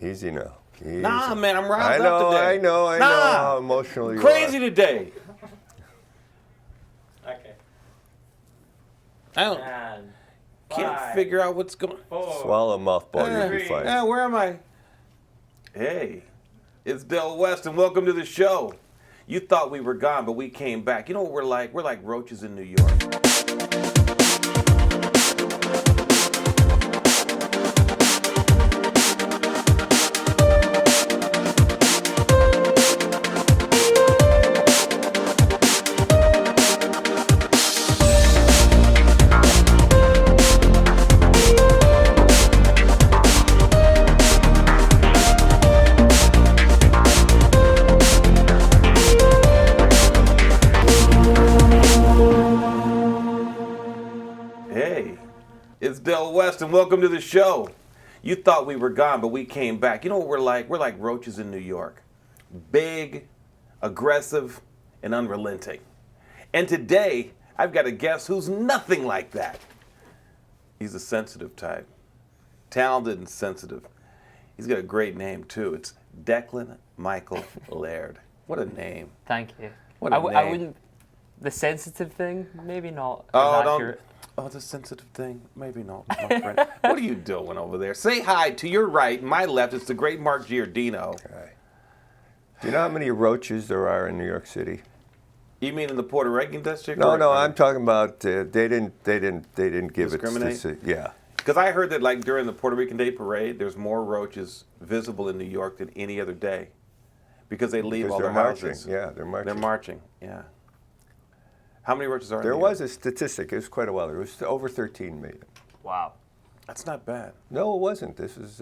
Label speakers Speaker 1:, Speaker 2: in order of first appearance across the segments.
Speaker 1: Easy now. Easy.
Speaker 2: Nah, man, I'm riled up today.
Speaker 1: I know how emotional you
Speaker 2: Crazy
Speaker 1: are.
Speaker 2: today.
Speaker 3: Okay.
Speaker 2: I don't,
Speaker 3: And
Speaker 2: can't figure out what's going on.
Speaker 3: 4.
Speaker 1: Swallow a mothball, you'll be fine.
Speaker 2: Yeah, where am I? Hey, it's Del Weston. Welcome to the show. You thought we were gone, but we came back. You know what we're like? We're like roaches in New York. Hey, it's Del Weston. Welcome to the show. You thought we were gone, but we came back. You know what we're like? We're like roaches in New York. Big, aggressive, and unrelenting. And today, I've got a guest who's nothing like that. He's a sensitive type. Talented and sensitive. He's got a great name, too. It's Declan Michael Laird. What a name.
Speaker 3: Thank you.
Speaker 2: What a
Speaker 3: I
Speaker 2: name.
Speaker 3: wouldn't. The sensitive thing, maybe not
Speaker 2: Oh,
Speaker 3: as
Speaker 2: don't.
Speaker 3: accurate.
Speaker 2: Oh, the sensitive thing? Maybe not, my friend. What are you doing over there? Say hi to your right, my left. It's the great Mark Giordino.
Speaker 1: Okay. Do you know how many roaches there are in New York City?
Speaker 2: You mean in the Puerto Rican district?
Speaker 1: No, I'm talking about they didn't give it.
Speaker 2: Discriminate?
Speaker 1: Yeah.
Speaker 2: Because I heard that like during the Puerto Rican Day Parade, there's more roaches visible in New York than any other day, because they leave
Speaker 1: Because
Speaker 2: all
Speaker 1: they're
Speaker 2: the
Speaker 1: marching.
Speaker 2: houses.
Speaker 1: Yeah, they're marching.
Speaker 2: They're marching. Yeah. How many roaches are
Speaker 1: There
Speaker 2: in New
Speaker 1: was
Speaker 2: York?
Speaker 1: a statistic. It was quite a while. There was over 13 million.
Speaker 3: Wow.
Speaker 2: That's not bad.
Speaker 1: No, it wasn't. This is.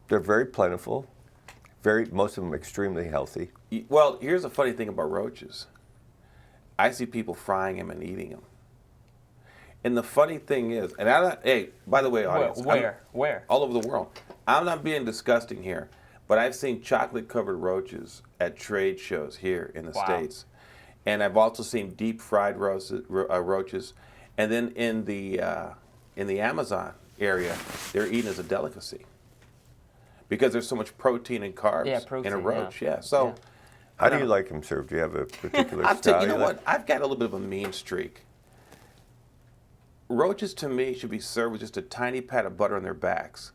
Speaker 1: They're very plentiful. Most of them extremely healthy.
Speaker 2: Well, here's the funny thing about roaches. I see people frying them and eating them. And the funny thing is, and hey, by the way, audience,
Speaker 3: Where?
Speaker 2: all over the world. I'm not being disgusting here, but I've seen chocolate-covered roaches at trade shows here in the States. And I've also seen deep-fried roaches. And then in the Amazon area, they're eaten as a delicacy because there's so much protein and carbs in a roach. Yeah. So,
Speaker 3: Yeah.
Speaker 1: How do you like them served? Do you have a particular
Speaker 2: I'll
Speaker 1: style?
Speaker 2: tell you know
Speaker 1: like?
Speaker 2: what? I've got a little bit of a mean streak. Roaches, to me, should be served with just a tiny pat of butter on their backs.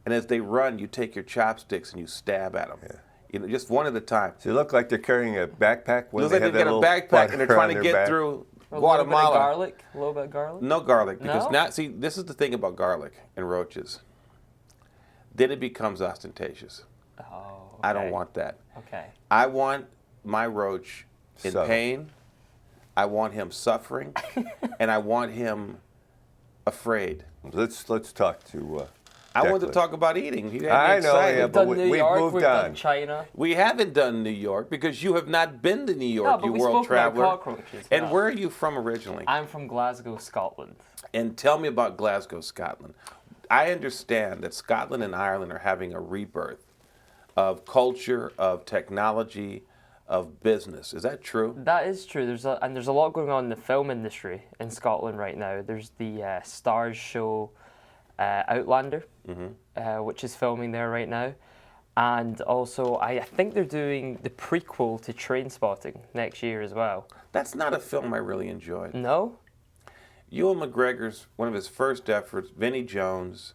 Speaker 2: And as they run, you take your chopsticks and you stab at them.
Speaker 1: Yeah.
Speaker 2: You know, just one at a time.
Speaker 1: So they look like they're carrying a backpack when
Speaker 2: Looks
Speaker 1: they
Speaker 2: like
Speaker 1: have
Speaker 2: they
Speaker 1: that
Speaker 2: got a
Speaker 1: little
Speaker 2: backpack and they're
Speaker 1: butter
Speaker 2: trying
Speaker 1: on
Speaker 2: to
Speaker 1: their
Speaker 2: get
Speaker 1: back.
Speaker 2: through
Speaker 3: A
Speaker 2: Guatemala.
Speaker 3: little bit of garlic. A little bit of garlic.
Speaker 2: No garlic, because
Speaker 3: No?
Speaker 2: now, see, this is the thing about garlic and roaches. Then it becomes ostentatious.
Speaker 3: Oh.
Speaker 2: I don't
Speaker 3: okay.
Speaker 2: want that.
Speaker 3: Okay.
Speaker 2: I want my roach in
Speaker 1: Subtle.
Speaker 2: pain. I want him suffering, and I want him afraid.
Speaker 1: Let's talk to.
Speaker 2: I want to
Speaker 1: Declan.
Speaker 2: talk about eating. You had me
Speaker 1: I know,
Speaker 2: excited.
Speaker 1: yeah,
Speaker 3: We've
Speaker 1: but
Speaker 3: done New
Speaker 1: we've
Speaker 3: York.
Speaker 1: moved
Speaker 3: We've
Speaker 1: on.
Speaker 3: done China.
Speaker 2: We haven't done New York because you have not been to New York,
Speaker 3: No, but
Speaker 2: you
Speaker 3: we
Speaker 2: world
Speaker 3: spoke about
Speaker 2: traveler.
Speaker 3: cockroaches.
Speaker 2: And
Speaker 3: yeah.
Speaker 2: where are you from originally?
Speaker 3: I'm from Glasgow, Scotland.
Speaker 2: And tell me about Glasgow, Scotland. I understand that Scotland and Ireland are having a rebirth of culture, of technology, of business. Is that true?
Speaker 3: That is true. There's a lot going on in the film industry in Scotland right now. There's the Stars show Outlander, which is filming there right now, and also I think they're doing the prequel to Trainspotting next year as well.
Speaker 2: That's not a film I really enjoyed.
Speaker 3: No?
Speaker 2: Ewan McGregor's one of his first efforts, Vinnie Jones,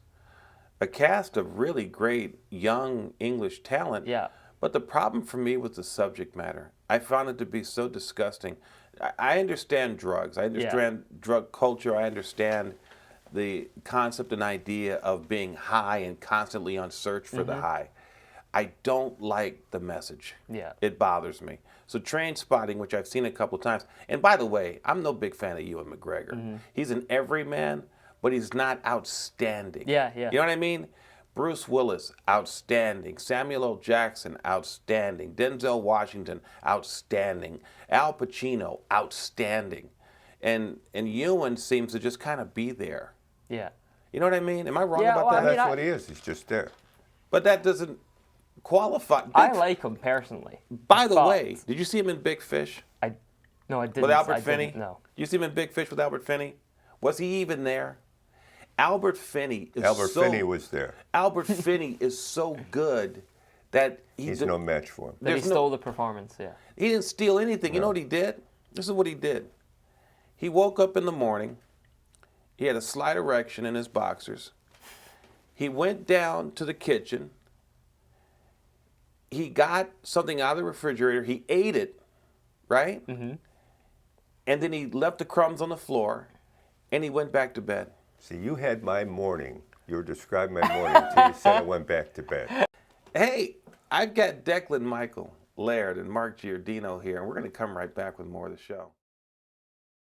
Speaker 2: a cast of really great young English talent.
Speaker 3: Yeah.
Speaker 2: But the problem for me was the subject matter. I found it to be so disgusting. I understand drugs. I understand drug culture. I understand the concept and idea of being high and constantly on search for the high. I don't like the message.
Speaker 3: Yeah.
Speaker 2: It bothers me. So Trainspotting, which I've seen a couple of times, and by the way, I'm no big fan of Ewan McGregor. He's an everyman, but he's not outstanding.
Speaker 3: Yeah.
Speaker 2: You know what I mean? Bruce Willis, outstanding. Samuel L. Jackson, outstanding. Denzel Washington, outstanding. Al Pacino, outstanding. And Ewan seems to just kind of be there.
Speaker 3: Yeah.
Speaker 2: You know what I mean? Am I wrong
Speaker 3: Yeah,
Speaker 2: about
Speaker 3: well,
Speaker 2: that?
Speaker 3: I mean,
Speaker 1: That's what he is. He's just there.
Speaker 2: But that doesn't qualify.
Speaker 3: I like him personally.
Speaker 2: By the
Speaker 3: but
Speaker 2: way, did you see him in Big Fish
Speaker 3: No, I didn't.
Speaker 2: with Albert
Speaker 3: I
Speaker 2: Finney?
Speaker 3: didn't, no.
Speaker 2: You see him in Big Fish with Albert Finney? Was he even there? Albert Finney is
Speaker 1: Albert Finney was there.
Speaker 2: Albert Finney is so good that
Speaker 1: He's no match for him.
Speaker 3: That he
Speaker 2: There's no-
Speaker 3: stole the performance, yeah.
Speaker 2: he didn't steal anything. You know what he did? This is what he did. He woke up in the morning. He had a slight erection in his boxers. He went down to the kitchen. He got something out of the refrigerator. He ate it, right? Mm-hmm. And then he left the crumbs on the floor, and he went back to bed.
Speaker 1: See, you had my morning. You were describing my morning until you said I went back to bed.
Speaker 2: Hey, I've got Declan, Michael, Laird, and Mark Giordino here, and we're going to come right back with more of the show.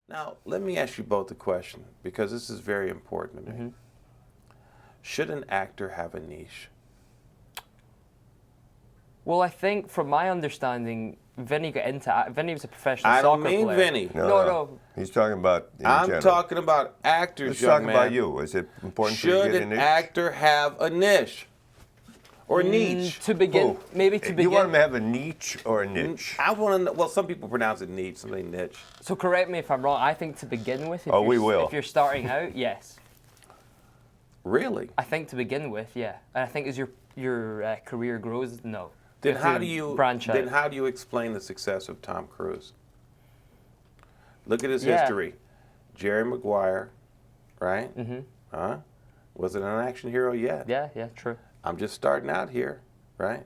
Speaker 2: Now, let me ask you both a question, because this is very important to me. Mm-hmm. Should an actor have a niche?
Speaker 3: Well, I think from my understanding, Vinny got into Vinny was a professional
Speaker 2: I don't
Speaker 3: soccer
Speaker 2: mean
Speaker 3: player.
Speaker 2: Vinny.
Speaker 3: No.
Speaker 1: He's talking about in
Speaker 2: I'm
Speaker 1: general.
Speaker 2: talking about actors,
Speaker 1: Let's
Speaker 2: young
Speaker 1: talk
Speaker 2: man.
Speaker 1: about you. Is it important for you to
Speaker 2: Should
Speaker 1: get a
Speaker 2: an
Speaker 1: niche?
Speaker 2: actor have a niche? Or niche?
Speaker 3: To begin,
Speaker 1: Who?
Speaker 3: maybe to begin.
Speaker 1: You want him to have a niche or a niche?
Speaker 2: I want to know, well, some people pronounce it niche, some say niche.
Speaker 3: So correct me if I'm wrong. I think to begin with,
Speaker 1: We will.
Speaker 3: If you're starting out, yes.
Speaker 2: Really?
Speaker 3: I think to begin with, yeah. And I think as your career grows, no.
Speaker 2: Then
Speaker 3: have
Speaker 2: how
Speaker 3: to
Speaker 2: do you
Speaker 3: branch out?
Speaker 2: Then how do you explain the success of Tom Cruise? Look at his
Speaker 3: Yeah.
Speaker 2: history. Jerry Maguire, right? Mm-hmm. Huh? Wasn't an action hero yet.
Speaker 3: Yeah, true.
Speaker 2: I'm just starting out here, right?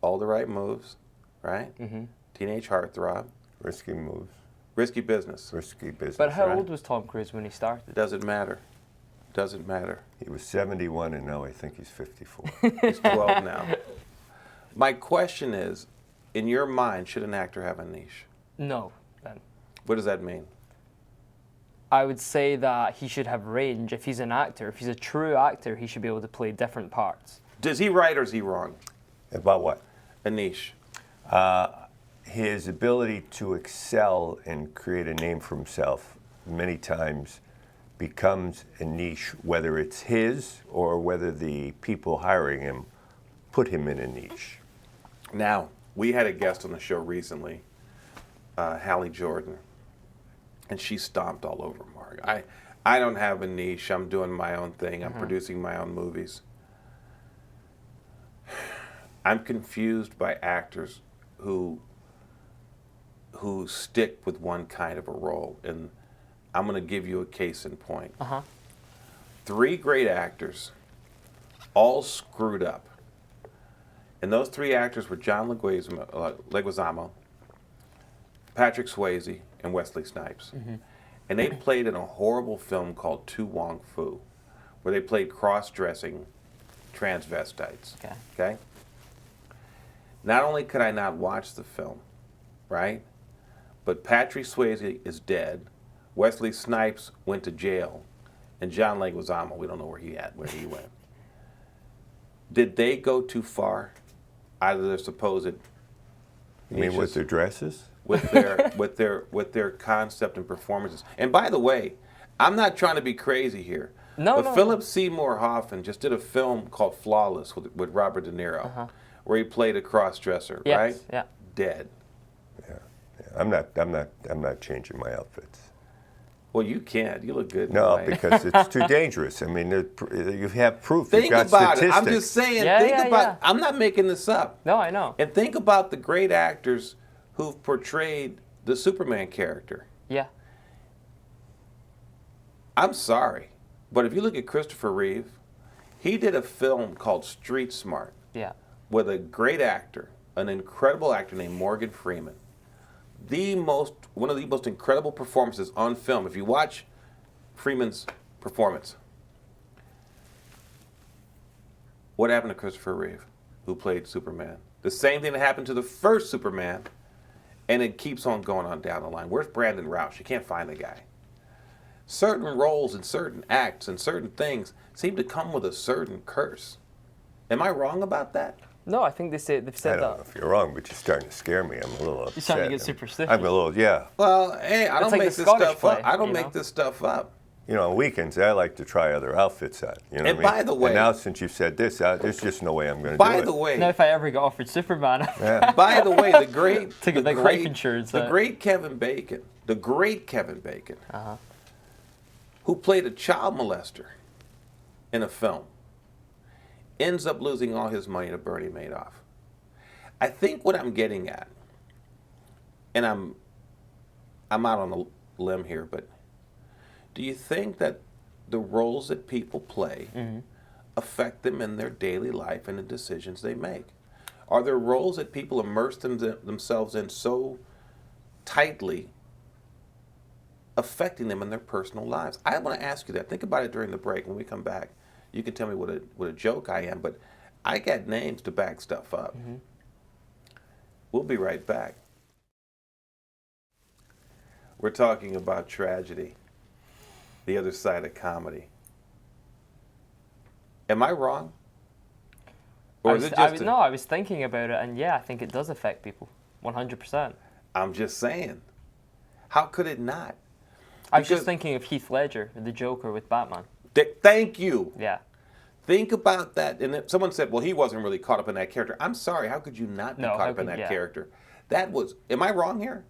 Speaker 2: All the right moves, right? Mm-hmm. Teenage heartthrob.
Speaker 1: Risky moves.
Speaker 2: Risky business.
Speaker 1: Risky business.
Speaker 3: But how
Speaker 2: right.
Speaker 3: old was Tom Cruise when he started?
Speaker 2: Doesn't matter. Doesn't matter.
Speaker 1: He was 71 and now I think he's 54.
Speaker 2: He's 12 now. My question is, in your mind, should an actor have a niche?
Speaker 3: No, then.
Speaker 2: What does that mean?
Speaker 3: I would say that he should have range. If he's an actor, if he's a true actor, he should be able to play different parts.
Speaker 2: Does he right or is he wrong?
Speaker 1: About what?
Speaker 2: A niche.
Speaker 1: His ability to excel and create a name for himself many times becomes a niche, whether it's his or whether the people hiring him put him in a niche.
Speaker 2: Now, we had a guest on the show recently, Hallie Jordan, and she stomped all over Mark. I don't have a niche. I'm doing my own thing. I'm producing my own movies. I'm confused by actors who stick with one kind of a role, and I'm going to give you a case in point. 3 great actors, all screwed up. And those 3 actors were John Leguizamo, Patrick Swayze, and Wesley Snipes. And they played in a horrible film called Tu Wong Fu, where they played cross-dressing transvestites. Okay? Not only could I not watch the film, right? But Patrick Swayze is dead, Wesley Snipes went to jail, and John Leguizamo, we don't know where he went. Did they go too far out of their supposed
Speaker 1: You mean with
Speaker 2: niches?
Speaker 1: their dresses?
Speaker 2: with their concept and performances. And by the way, I'm not trying to be crazy here. But Philip Seymour Hoffman just did a film called Flawless with Robert De Niro, where he played a cross-dresser, right?
Speaker 3: Yeah.
Speaker 2: Dead.
Speaker 1: Yeah. I'm not changing my outfits.
Speaker 2: Well, you can't. You look good.
Speaker 1: No,
Speaker 2: tonight.
Speaker 1: because it's too dangerous. I mean, you have proof.
Speaker 2: Think
Speaker 1: You've got
Speaker 2: about it.
Speaker 1: statistics.
Speaker 2: I'm just saying.
Speaker 3: Yeah,
Speaker 2: think
Speaker 3: yeah,
Speaker 2: about.
Speaker 3: yeah.
Speaker 2: I'm not making this up.
Speaker 3: No, I know.
Speaker 2: And think about the great actors who've portrayed the Superman character.
Speaker 3: Yeah.
Speaker 2: I'm sorry, but if you look at Christopher Reeve, he did a film called Street Smart
Speaker 3: Yeah.
Speaker 2: with a great actor, an incredible actor named Morgan Freeman. One of the most incredible performances on film. If you watch Freeman's performance, what happened to Christopher Reeve, who played Superman? The same thing that happened to the first Superman, and it keeps on going on down the line. Where's Brandon Roush? You can't find the guy. Certain roles and certain acts and certain things seem to come with a certain curse. Am I wrong about that?
Speaker 3: No, I think they've
Speaker 1: I
Speaker 3: said
Speaker 1: don't know
Speaker 3: that.
Speaker 1: if you're wrong, but you're starting to scare me. I'm a little upset.
Speaker 3: You're starting to get superstitious.
Speaker 1: I'm a little, yeah.
Speaker 2: Well, hey, I don't
Speaker 3: like
Speaker 2: make
Speaker 3: the
Speaker 2: this
Speaker 3: Scottish
Speaker 2: stuff
Speaker 3: play,
Speaker 2: up. I don't
Speaker 3: you
Speaker 2: make
Speaker 3: know?
Speaker 2: this stuff up.
Speaker 1: You know, on weekends, I like to try other outfits out. You know
Speaker 2: And
Speaker 1: what I mean?
Speaker 2: by the way-
Speaker 1: and now since you've said this, there's just no way I'm going to do it.
Speaker 2: By the way,
Speaker 3: Now, if I ever got offered Superman,
Speaker 1: Yeah.
Speaker 2: by the way, the great,
Speaker 3: Take a
Speaker 2: the
Speaker 3: big life
Speaker 2: great,
Speaker 3: insurance
Speaker 2: the
Speaker 3: out.
Speaker 2: great Kevin Bacon, who played a child molester in a film, ends up losing all his money to Bernie Madoff. I think what I'm getting at, and I'm out on a limb here, but do you think that the roles that people play affect them in their daily life and the decisions they make? Are there roles that people immerse themselves in so tightly, affecting them in their personal lives? I want to ask you that. Think about it during the break. When we come back, you can tell me what a joke I am, but I got names to back stuff up. We'll be right back. We're talking about tragedy, the other side of comedy. Am I wrong? Or is it just
Speaker 3: No, I was thinking about it, and yeah, I think it does affect people, 100%.
Speaker 2: I'm just saying. How could it not?
Speaker 3: I was just thinking of Heath Ledger, the Joker with Batman.
Speaker 2: Thank you.
Speaker 3: Yeah.
Speaker 2: Think about that. And if someone said, well, he wasn't really caught up in that character. I'm sorry. How could you not be caught up in that character? That was, am I wrong here?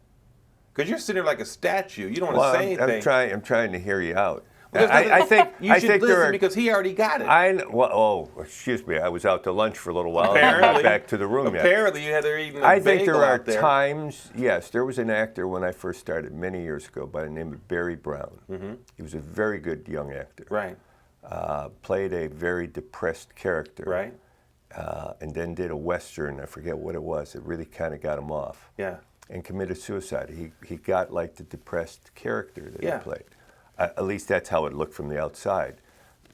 Speaker 2: Because you're sitting there like a statue. You don't want to say anything.
Speaker 1: I'm trying to hear you out.
Speaker 2: Well,
Speaker 1: I think
Speaker 2: you should
Speaker 1: think
Speaker 2: listen because he already got it.
Speaker 1: Excuse me. I was out to lunch for a little while.
Speaker 2: Apparently,
Speaker 1: and I'm not back to the room yet.
Speaker 2: Apparently, you had to eat.
Speaker 1: I think there are times. Yes, there was an actor when I first started many years ago by the name of Barry Brown. He was a very good young actor.
Speaker 2: Right.
Speaker 1: Played a very depressed character.
Speaker 2: Right.
Speaker 1: And then did a Western. I forget what it was. It really kind of got him off.
Speaker 2: Yeah.
Speaker 1: And committed suicide. He got like the depressed character that he played. At least that's how it looked from the outside.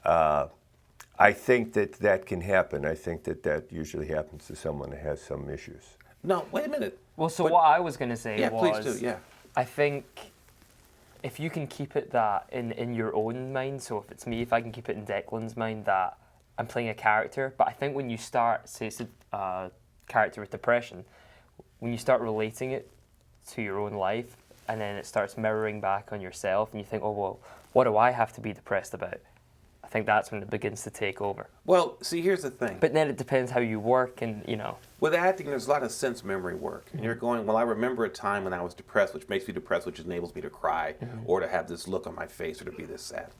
Speaker 1: I think that can happen. I think that usually happens to someone that has some issues.
Speaker 2: No, wait a minute.
Speaker 3: Well, so what I was going to say was,
Speaker 2: please do,
Speaker 3: I think if you can keep it that in your own mind, so if it's me, if I can keep it in Declan's mind that I'm playing a character, but I think when you start, say it's a character with depression, when you start relating it to your own life, and then it starts mirroring back on yourself, and you think, oh, well, what do I have to be depressed about? I think that's when it begins to take over.
Speaker 2: Well, see, here's the thing.
Speaker 3: But then it depends how you work, and,
Speaker 2: With acting, there's a lot of sense memory work. And you're going, well, I remember a time when I was depressed, which makes me depressed, which enables me to cry, or to have this look on my face, or to be this sad.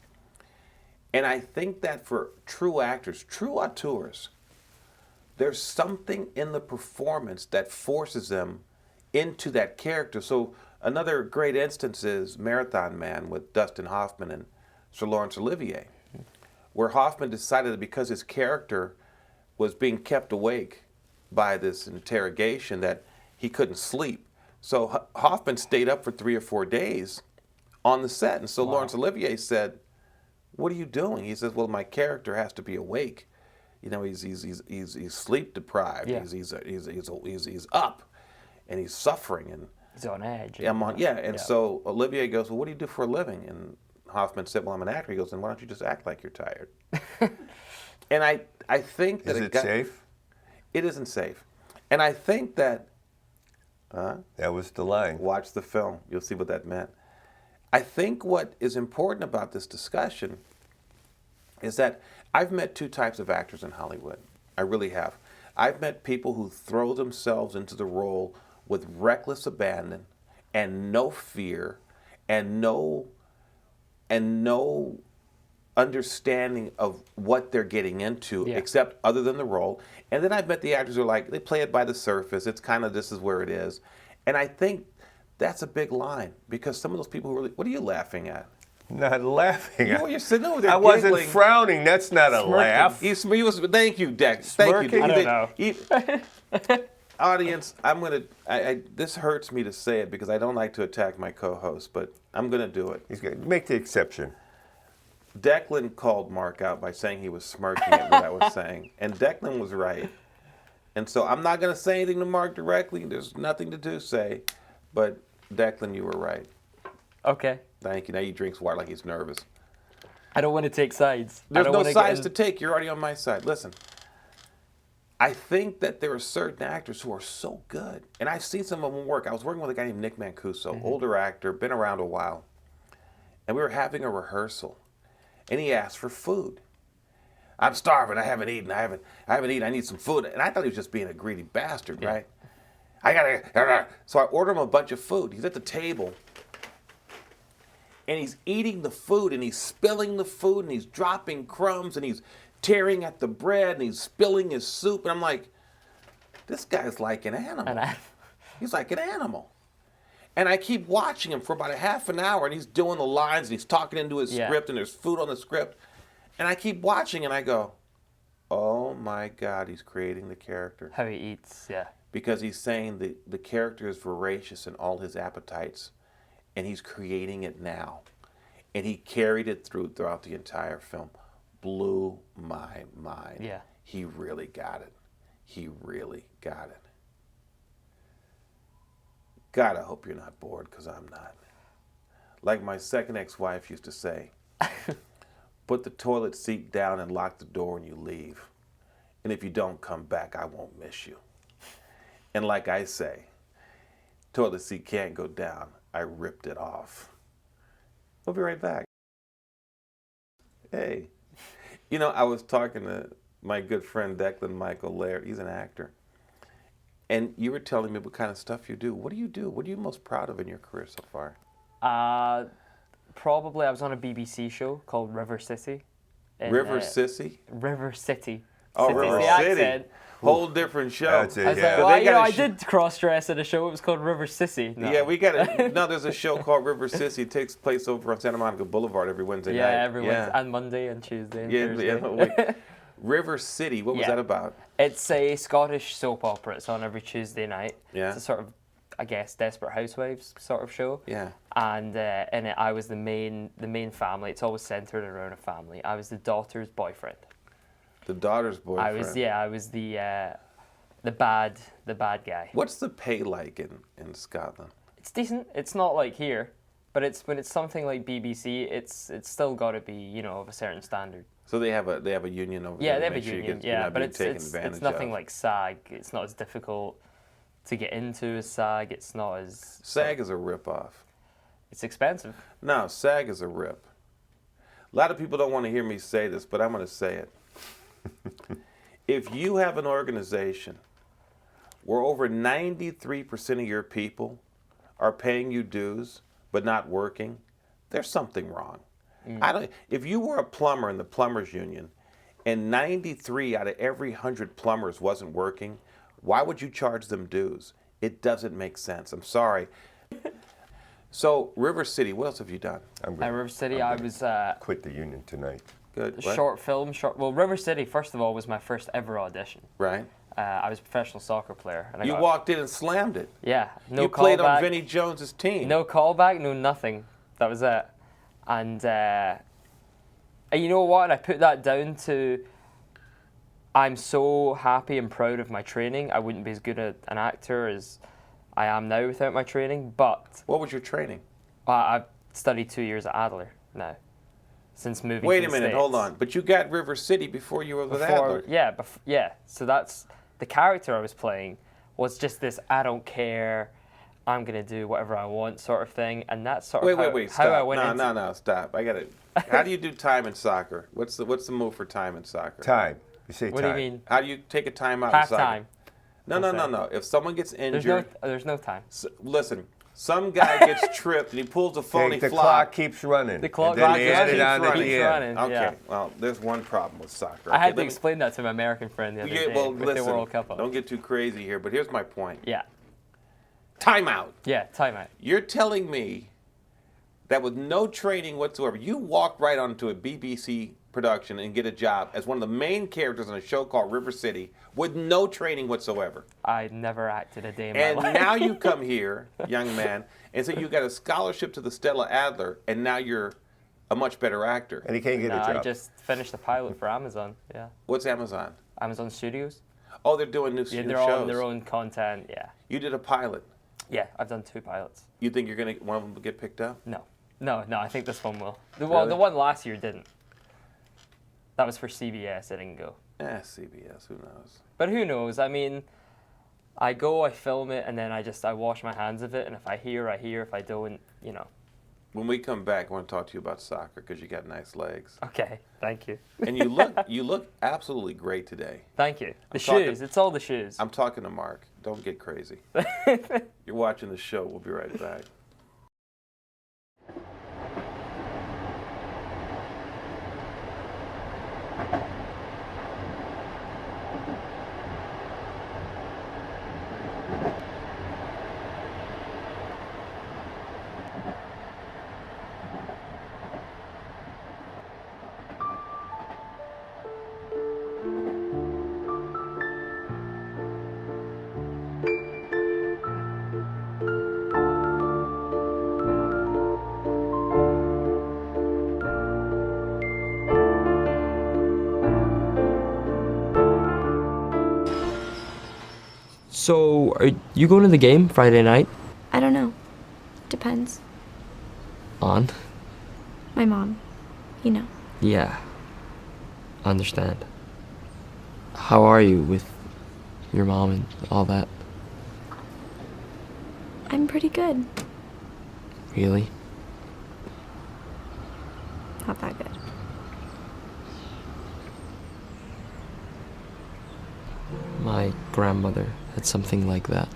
Speaker 2: And I think that for true actors, true auteurs, there's something in the performance that forces them into that character. So another great instance is Marathon Man with Dustin Hoffman and Sir Laurence Olivier, where Hoffman decided that because his character was being kept awake by this interrogation that he couldn't sleep. So Hoffman stayed up for 3 or 4 days on the set. And so Laurence Olivier said, what are you doing? He says, well, my character has to be awake. He's sleep deprived.
Speaker 3: Yeah.
Speaker 2: He's up, and he's suffering, and
Speaker 3: he's on edge.
Speaker 2: So Olivier goes, well, what do you do for a living? And Hoffman said, well, I'm an actor. He goes, then why don't you just act like you're tired? And I think that
Speaker 1: is it safe?
Speaker 2: It isn't safe, and I think that
Speaker 1: that was the line.
Speaker 2: Watch the film. You'll see what that meant. I think what is important about this discussion is that I've met 2 types of actors in Hollywood. I really have. I've met people who throw themselves into the role with reckless abandon and no fear and no understanding of what they're getting into except other than the role. And then I've met the actors who are like, they play it by the surface. It's kind of, this is where it is. And I think that's a big line, because some of those people who really, what are you laughing at?
Speaker 1: Not laughing.
Speaker 2: You're sitting over there
Speaker 1: I
Speaker 2: giggling.
Speaker 1: wasn't frowning. That's not a laugh.
Speaker 2: He was, thank you, Dex.
Speaker 1: Smirking?
Speaker 2: Thank you.
Speaker 3: I don't know.
Speaker 2: Audience, this hurts me to say it because I don't like to attack my co-host, but I'm going to do it.
Speaker 1: He's going to make the exception.
Speaker 2: Declan called Mark out by saying he was smirking at what I was saying, and Declan was right. And so I'm not going to say anything to Mark directly. There's nothing to say, but Declan, you were right.
Speaker 3: Okay.
Speaker 2: Thank you. Now he drinks water like he's nervous.
Speaker 3: I don't want to take sides.
Speaker 2: There's no sides to take. You're already on my side. Listen, I think that there are certain actors who are so good, and I've seen some of them work. I was working with a guy named Nick Mancuso, older actor, been around a while, and we were having a rehearsal, and he asked for food. I'm starving. I haven't eaten. I need some food. And I thought he was just being a greedy bastard, right? So I order him a bunch of food. He's at the table. and he's eating the food, and he's spilling the food, and he's dropping crumbs, and he's tearing at the bread, and he's spilling his soup. And I'm like, this guy's like an animal. He's like an animal. And I keep watching him for about a half an hour, and he's doing the lines, and he's talking into his script, and there's food on the script. And I keep watching, and I go, oh my God, he's creating the character.
Speaker 3: How he eats, yeah.
Speaker 2: Because he's saying the character is voracious in all his appetites, and he's creating it now. And he carried it throughout the entire film. Blew my mind.
Speaker 3: Yeah.
Speaker 2: He really got it. He really got it. God, I hope you're not bored, because I'm not. Like my second ex-wife used to say, put the toilet seat down and lock the door when you leave. And if you don't come back, I won't miss you. And like I say, toilet seat can't go down. I ripped it off. We'll be right back. Hey. You know, I was talking to my good friend Declan Michael Laird. He's an actor. And you were telling me what kind of stuff you do. What do you do? What are you most proud of in your career so far?
Speaker 3: Probably I was on a BBC show called River City.
Speaker 2: River Sissy?
Speaker 3: River City.
Speaker 2: Oh,
Speaker 3: City's
Speaker 2: River
Speaker 3: the
Speaker 2: City.
Speaker 3: accent.
Speaker 2: Whole different show.
Speaker 1: That's it,
Speaker 3: I was
Speaker 1: yeah.
Speaker 3: like, well,
Speaker 2: They got a
Speaker 3: I
Speaker 2: sh-
Speaker 3: did cross-dress at a show. It was called River Sissy. No.
Speaker 2: Yeah, we got it. No, there's a show called River Sissy. It takes place over on Santa Monica Boulevard every Wednesday night.
Speaker 3: Every Wednesday, and Monday and Tuesday and Thursday.
Speaker 2: wait. River City, what was that about?
Speaker 3: It's a Scottish soap opera. It's on every Tuesday night.
Speaker 2: Yeah.
Speaker 3: It's a sort of, I guess, Desperate Housewives sort of show.
Speaker 2: Yeah.
Speaker 3: And in it, I was the main family. It's always centered around a family. I was the daughter's boyfriend.
Speaker 2: The daughter's boyfriend.
Speaker 3: I was the bad guy.
Speaker 2: What's the pay like in Scotland?
Speaker 3: It's decent. It's not like here, but when it's something like BBC, it's still got to be of a certain standard.
Speaker 2: So they have a union over there.
Speaker 3: Yeah,
Speaker 2: to
Speaker 3: they have a
Speaker 2: make sure
Speaker 3: union.
Speaker 2: you're not
Speaker 3: But
Speaker 2: being
Speaker 3: it's
Speaker 2: taken advantage
Speaker 3: it's nothing
Speaker 2: of.
Speaker 3: like SAG. It's not as difficult to get into as SAG. It's not as
Speaker 2: SAG is a rip-off.
Speaker 3: It's expensive.
Speaker 2: No, SAG is a rip. A lot of people don't want to hear me say this, but I'm going to say it. If you have an organization where over 93% of your people are paying you dues but not working, there's something wrong. If you were a plumber in the plumbers union and 93 out of every 100 plumbers wasn't working, why would you charge them dues? It doesn't make sense. I'm sorry. So River City, what else have you done?
Speaker 1: I'm
Speaker 3: At
Speaker 1: gonna
Speaker 3: River City,
Speaker 1: I'm
Speaker 3: I
Speaker 1: gonna
Speaker 3: was
Speaker 1: quit the union tonight.
Speaker 2: Good. What?
Speaker 3: short film. Well, River City, first of all, was my first ever audition.
Speaker 2: Right.
Speaker 3: I was a professional soccer player. And I
Speaker 2: You
Speaker 3: got,
Speaker 2: walked in and slammed it.
Speaker 3: Yeah, no
Speaker 2: You played
Speaker 3: callback.
Speaker 2: on Vinnie Jones's team.
Speaker 3: No callback, no nothing. That was it. And you know what? I put that down to I'm so happy and proud of my training. I wouldn't be as good an actor as I am now without my training. But
Speaker 2: What was your training?
Speaker 3: I've studied 2 years at Adler now, since moving
Speaker 2: Wait
Speaker 3: to
Speaker 2: a
Speaker 3: the
Speaker 2: minute,
Speaker 3: States.
Speaker 2: hold on. But you got River City before you were with Adler.
Speaker 3: Yeah. So that's the character I was playing was just this I don't care, I'm gonna do whatever I want sort of thing, and that's sort of
Speaker 2: Wait,
Speaker 3: how I
Speaker 2: stop.
Speaker 3: went into
Speaker 2: No, stop. I got it. How do you do time in soccer? What's the move for time in soccer?
Speaker 1: Time. You say
Speaker 3: What
Speaker 1: time.
Speaker 3: do you mean?
Speaker 2: How do you take a time out in
Speaker 3: Half
Speaker 2: soccer?
Speaker 3: time.
Speaker 2: No. If someone gets injured,
Speaker 3: There's no time.
Speaker 2: listen. Some guy gets tripped and he pulls a phony
Speaker 1: The
Speaker 2: flock.
Speaker 1: clock keeps running.
Speaker 3: The clock
Speaker 1: and then
Speaker 3: clock
Speaker 1: they add
Speaker 3: keeps
Speaker 1: it on at
Speaker 3: running.
Speaker 1: the end.
Speaker 3: running.
Speaker 2: Okay,
Speaker 3: Yeah.
Speaker 2: well, there's one problem with soccer.
Speaker 3: I had
Speaker 2: Okay,
Speaker 3: to
Speaker 2: let me-
Speaker 3: explain that to my American friend the other
Speaker 2: Yeah,
Speaker 3: day
Speaker 2: well,
Speaker 3: with
Speaker 2: listen.
Speaker 3: the World Cup.
Speaker 2: Don't get too crazy here, but here's my point.
Speaker 3: Yeah.
Speaker 2: Timeout.
Speaker 3: Yeah. Timeout.
Speaker 2: You're telling me that with no training whatsoever, you walked right onto a BBC production and get a job as one of the main characters on a show called River City with no training whatsoever.
Speaker 3: I never acted a day in
Speaker 2: And
Speaker 3: my life.
Speaker 2: now you come here, young man, and say you got a scholarship to the Stella Adler, and now you're a much better actor.
Speaker 1: And he can't get a job.
Speaker 3: I just finished a pilot for Amazon. Yeah.
Speaker 2: What's Amazon?
Speaker 3: Amazon Studios.
Speaker 2: Oh, they're doing new
Speaker 3: Yeah,
Speaker 2: new
Speaker 3: they're
Speaker 2: shows.
Speaker 3: on their own content. Yeah.
Speaker 2: You did a pilot.
Speaker 3: Yeah. I've done 2 pilots.
Speaker 2: You think you're gonna one of them will get picked up?
Speaker 3: No. I think this one will.
Speaker 2: Really?
Speaker 3: The one last year didn't. That was for CBS. It didn't go.
Speaker 2: CBS. Who knows?
Speaker 3: But who knows? I mean, I go, I film it, and then I wash my hands of it. And if I hear, I hear. If I don't,
Speaker 2: When we come back, I want to talk to you about soccer because you got nice legs,
Speaker 3: Okay. Thank you.
Speaker 2: and you look absolutely great today.
Speaker 3: Thank you. The
Speaker 2: talking-
Speaker 3: shoes. It's all the shoes.
Speaker 2: I'm talking to Mark. Don't get crazy. You're watching the show. We'll be right back.
Speaker 3: So, are you going to the game Friday night?
Speaker 4: I don't know. Depends.
Speaker 3: On?
Speaker 4: My mom. You know.
Speaker 3: Yeah. Understand. How are you with your mom and all that?
Speaker 4: I'm pretty good.
Speaker 3: Really?
Speaker 4: Not that good.
Speaker 3: My grandmother had something like that.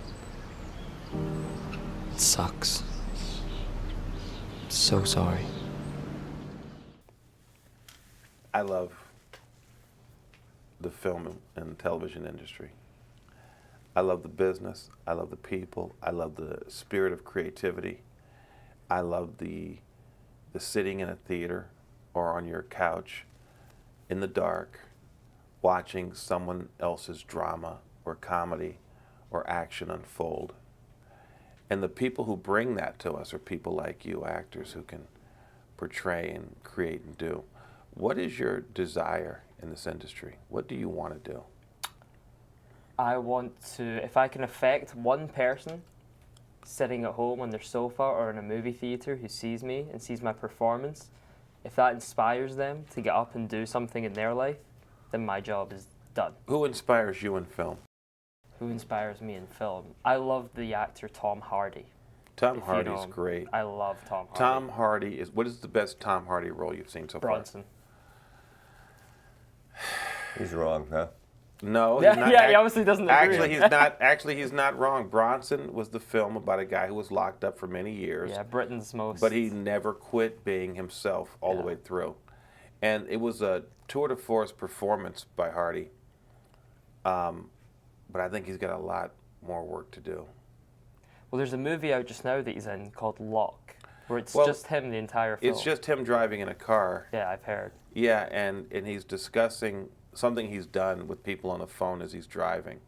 Speaker 3: It sucks. So sorry.
Speaker 2: I love the film and television industry. I love the business. I love the people. I love the spirit of creativity. I love the sitting in a theater or on your couch in the dark watching someone else's drama or comedy or action unfold. And the people who bring that to us are people like you, actors who can portray and create and do. What is your desire in this industry? What do you want to do?
Speaker 3: I want to, if I can affect one person sitting at home on their sofa or in a movie theater who sees me and sees my performance, if that inspires them to get up and do something in their life, then my job is done.
Speaker 2: Who inspires you in film?
Speaker 3: Who inspires me in film? I love the actor Tom Hardy.
Speaker 2: Tom
Speaker 3: If you
Speaker 2: Hardy's
Speaker 3: know him.
Speaker 2: great.
Speaker 3: I love Tom Hardy.
Speaker 2: Tom Hardy is, what is the best Tom Hardy role you've seen so
Speaker 3: Bronson.
Speaker 1: He's wrong, huh?
Speaker 2: far? No,
Speaker 3: Yeah,
Speaker 2: he's not.
Speaker 3: he obviously doesn't agree.
Speaker 2: Actually, he's not wrong. Bronson was the film about a guy who was locked up for many years.
Speaker 3: Yeah, Britain's most.
Speaker 2: But he never quit being himself all the way through. And it was a tour de force performance by Hardy. But I think he's got a lot more work to do.
Speaker 3: Well, there's a movie out just now that he's in called Lock, where it's
Speaker 2: Well,
Speaker 3: just him the entire film.
Speaker 2: It's just him driving in a car.
Speaker 3: Yeah, I've heard.
Speaker 2: Yeah, and he's discussing something he's done with people on the phone as he's driving.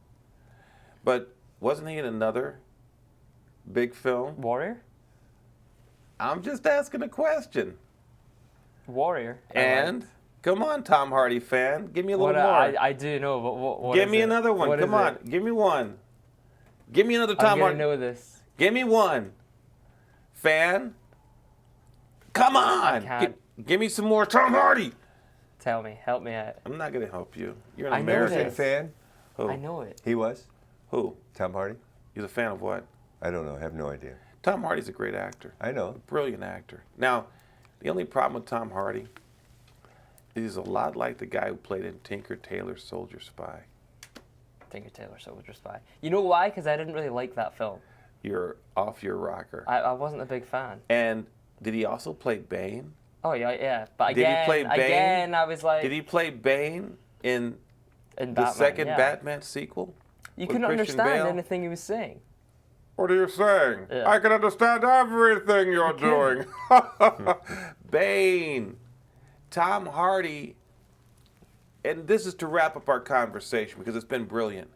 Speaker 2: But wasn't he in another big film?
Speaker 3: Warrior?
Speaker 2: I'm just asking a question.
Speaker 3: Warrior.
Speaker 2: And come on, Tom Hardy fan, give me a little
Speaker 3: What,
Speaker 2: more.
Speaker 3: I do know, but what
Speaker 2: Give
Speaker 3: is
Speaker 2: me
Speaker 3: it?
Speaker 2: another one.
Speaker 3: What
Speaker 2: Come
Speaker 3: is
Speaker 2: on,
Speaker 3: it?
Speaker 2: give me one. Give me another
Speaker 3: I'm
Speaker 2: Tom
Speaker 3: gonna
Speaker 2: Hardy.
Speaker 3: know this.
Speaker 2: Give me one. Fan. Come on.
Speaker 3: can't.
Speaker 2: Give me some more Tom Hardy.
Speaker 3: Tell me, help me out.
Speaker 2: I'm not going to help you. You're an
Speaker 3: I know
Speaker 2: American
Speaker 3: this.
Speaker 1: Fan?
Speaker 2: Who?
Speaker 3: I know it.
Speaker 1: He was?
Speaker 2: Who?
Speaker 1: Tom Hardy?
Speaker 2: He's a fan of what?
Speaker 1: I don't know. I have no idea.
Speaker 2: Tom Hardy's a great actor.
Speaker 1: I know.
Speaker 2: Brilliant actor. Now, the only problem with Tom Hardy is he's a lot like the guy who played in Tinker Tailor Soldier Spy.
Speaker 3: Tinker Tailor Soldier Spy. You know why? Because I didn't really like that film.
Speaker 2: You're off your rocker.
Speaker 3: I wasn't a big fan.
Speaker 2: And did he also play Bane?
Speaker 3: Oh yeah. But
Speaker 2: Did he
Speaker 3: again,
Speaker 2: play Bane?
Speaker 3: again, I was like.
Speaker 2: Did he play Bane in
Speaker 3: in
Speaker 2: the
Speaker 3: Batman,
Speaker 2: second
Speaker 3: yeah.
Speaker 2: Batman sequel?
Speaker 3: You
Speaker 2: with
Speaker 3: couldn't
Speaker 2: Christian
Speaker 3: understand
Speaker 2: Bale?
Speaker 3: anything he was saying.
Speaker 2: What are you saying?
Speaker 3: Yeah.
Speaker 2: I can understand everything you're doing. Bane, Tom Hardy, and this is to wrap up our conversation because it's been brilliant.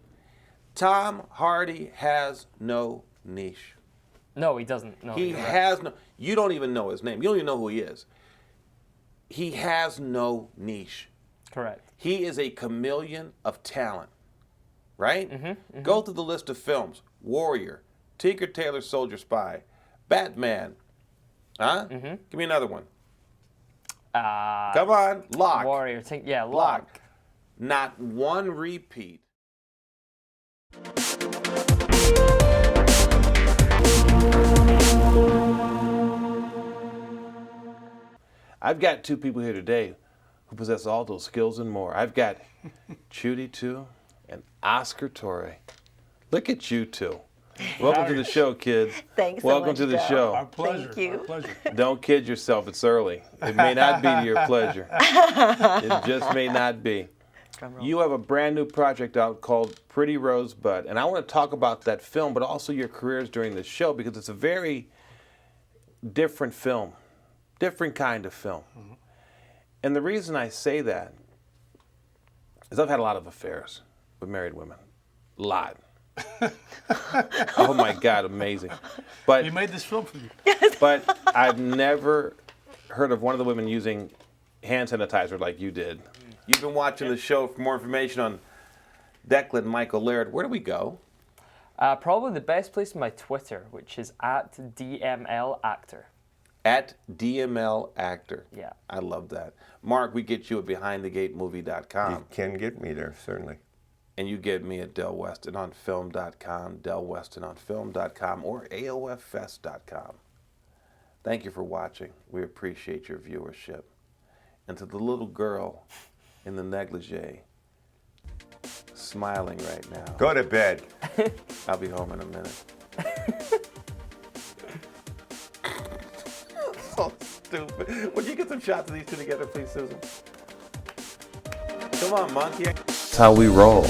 Speaker 2: Tom Hardy has no niche.
Speaker 3: No, he doesn't. No,
Speaker 2: He
Speaker 3: you're right.
Speaker 2: has no, you don't even know his name. You don't even know who he is. He has no niche.
Speaker 3: Correct.
Speaker 2: He is a chameleon of talent, right?
Speaker 3: Mm-hmm.
Speaker 2: Go through the list of films. Warrior, Tinker Tailor Soldier Spy, Batman. Huh?
Speaker 3: Mm-hmm.
Speaker 2: Give me another one. Come on. Lock.
Speaker 3: Warrior. Lock.
Speaker 2: Lock. Not one repeat. I've got two people here today who possess all those skills and more. I've got Chudy Tu and Oscar Torre. Look at you two. Welcome to the show, kids.
Speaker 5: Thanks so
Speaker 2: Welcome
Speaker 5: much,
Speaker 2: to the
Speaker 5: Joe.
Speaker 2: show.
Speaker 6: Our pleasure.
Speaker 5: Thank you.
Speaker 6: Our pleasure.
Speaker 2: Don't kid yourself. It's early. It may not be to your pleasure. It just may not be.
Speaker 5: Drum roll.
Speaker 2: You have a brand new project out called Pretty Rosebud, and I want to talk about that film, but also your careers during the show because it's a very different film, different kind of film.
Speaker 6: Mm-hmm.
Speaker 2: And the reason I say that is I've had a lot of affairs with married women, a lot. Oh my God, amazing! But
Speaker 6: We made this film for you.
Speaker 2: but I've never heard of one of the women using hand sanitizer like you did. You've been watching the show. For more information on Declan, Michael, Laird, where do we go?
Speaker 3: Probably the best place is my Twitter, which is at DMLActor.
Speaker 2: At DML Actor.
Speaker 3: Yeah.
Speaker 2: I love that. Mark, we get you at BehindTheGateMovie.com.
Speaker 1: You can get me there, certainly.
Speaker 2: And you get me at DelWestonOnFilm.com, DelWestonOnFilm.com, or AOFFest.com. Thank you for watching. We appreciate your viewership. And to the little girl in the negligee, smiling right now.
Speaker 1: Go to bed.
Speaker 2: I'll be home in a minute. So stupid. Would you get some shots of these two together, please, Susan? Come on, monkey. That's how we roll.